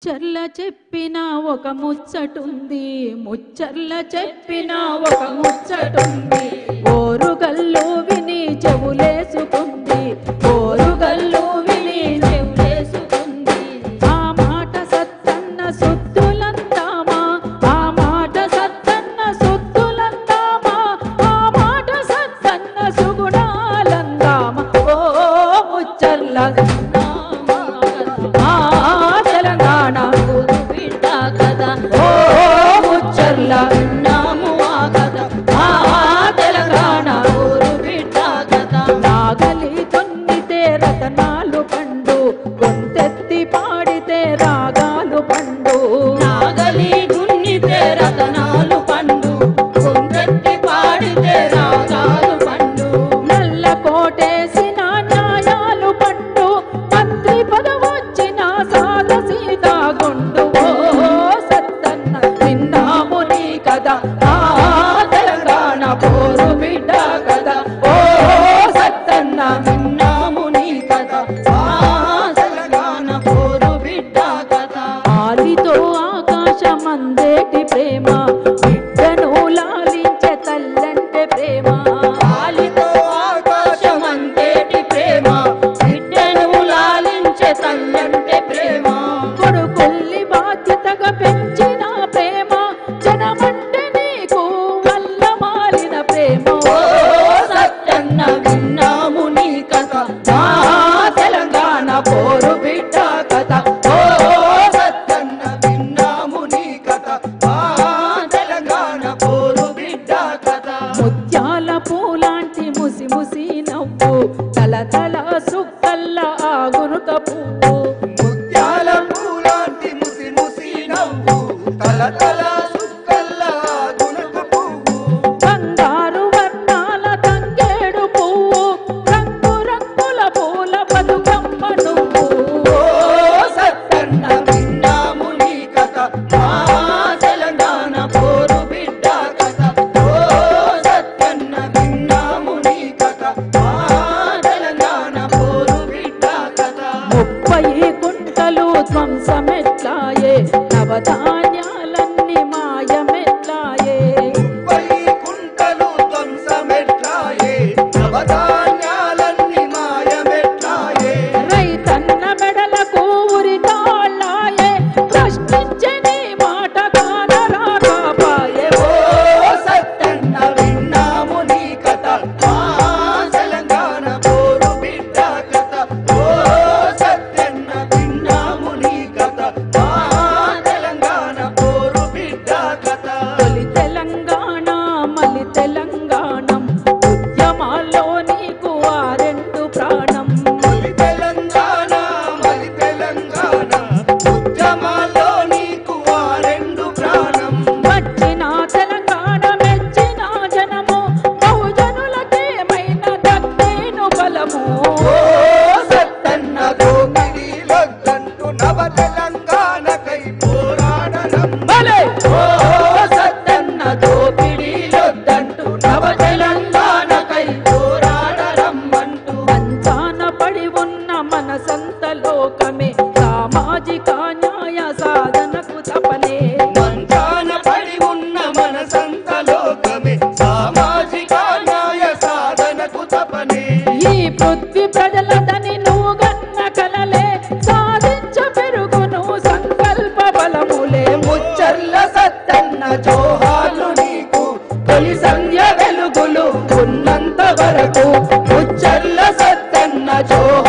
ముచ్చర్ల చెప్పిన ఒక ముచ్చటుంది, ముచ్చర్ల చెప్పిన ఒక ముచ్చటుంది. ఓరుగల్లు విని చెవులేసుకుంది, ఓరుగల్లు విని చెవులేసుకుంది. ఆ మాట సత్తన్న సుత్తులందామా, ఆ మాట సత్తన్న సుత్తులందామా, ఆ మాట సత్తన్న సుగుణాలందామా. ఓ ముచ్చర్ల నాగలి దున్నితే రతనాలు పండు, గొంతెత్తి పాడితే రాగాలు పండు. నాగలి దున్నితే రతనాలు పండు, గొంతెత్తి పాడితే రాగాలు పండు. నల్ల కోటేసిన న్యాయాలు పండు, మంత్రి పదవొచ్చిన సాగ సీతా గుండు. ఓ సత్తన్న విన్నాము నీ కథ, తెలంగాణ పోరు బిడ్డ కథ. ఓ సత్తన్న విన్నాము నీ కథ, తెలంగాణ పోరు బిడ్డ కథ. ఆలితో ఆకాశమందేటి ప్రేమ, బిడ్డను లాలించే తల్లంటే ప్రేమ. ఆలితో ఆకాశమంతేటి ప్రేమ, బిడ్డను లాలించే తల్లంటే ప్రేమ. కొడుకుల్ని బాధ్యతగా పెంచిన ప్రేమ, జనమంటే నీకు వల్ల మాలిన ప్రేమ. ఓ సత్తన్న విన్నాము నీ కథ, తెలంగాణ పోరు బిడ్డ కథ. ఓ సత్తన్న విన్నాము నీ కథ, తెలంగాణ పోరు బిడ్డ కథ. ముత్యాల పూలాంటి ముసి ముసి నవ్వు, తల తల సుక్కల్ల ఆగునుక పువ్వు. ముత్యాల పూలాంటి ముసి ముసి నవ్వు, తల తల సుక్కల్ల గునుక పువ్వు. బంగారు వర్ణాల తంగేడు పువ్వు, రంగు రంగుల పూల బతుకమ్మ నువ్వు. ఓ సత్తన్న విన్నాము నీ కథ, తెలంగాణ పోరు బిడ్డ కథ. ఓ సత్తన్న విన్నాము నీ కథ, తెలంగాణ పోరు బిడ్డ కథ. 30 కుంటలు ధ్వంసమెట్లాయే, నవధాన్యాలన్నీ మాయమెట్లాయే. 30 కుంటలు ధ్వంసమెట్లాయే, నవధాన్యాలన్నీ మాయమెట్లాయే. రైతన్న మెడలకు ఉరి తాళ్ళాయే, ప్రశ్నించే నీ మాట కానరాకపాయే. ఓ సత్తన్న విన్నాము నీ కథ, తెలంగాణ పోరు బిడ్డ కథ. ఓ సత్తన్న విన్నాము నీ కథ, తెలంగాణ పోరు బిడ్డ కథ. తొలి తెలంగాణ మలి తెలంగాణం, ఉద్యమాల్లో నీకు ఆ రెండు ప్రాణం. మలి తెలంగాణ, మలి తెలంగాణ, ఉద్యమాల్లో నీకు ఆ రెండు ప్రాణం. వచ్చిన తెలంగాణ మెచ్చిన జనము, బహుజనులకేమైనా దక్కేను బలము. ఓ సత్తన్న దోపిడీలొద్దంటూ నవ తెలంగాణకై పోరాడనం. భలే! ఓ సత్తన్న దోపిడీలొద్దంటూ నవ తెలంగాణకై పోరాడరమ్మంటూ. మంచాన పడి ఉన్న మనసంత లోకమే, సామాజిక న్యాయ సాధనకు తపనే. మంచాన పడి ఉన్న మనసంత లోకమే, సామాజిక న్యాయ సాధనకు తపనే. ఈ పృథ్వీ ప్రజలదని నువ్వు గన్న కలలే, సాధించ పెరుగును సంకల్ప బలములే. ముచ్చర్ల సత్తన్న జోహార్లు నీకు, తొలి సంధ్య వెలుగులు ఉన్నంత వరకు. ముచ్చర్ల సత్తన్న జోహార్లు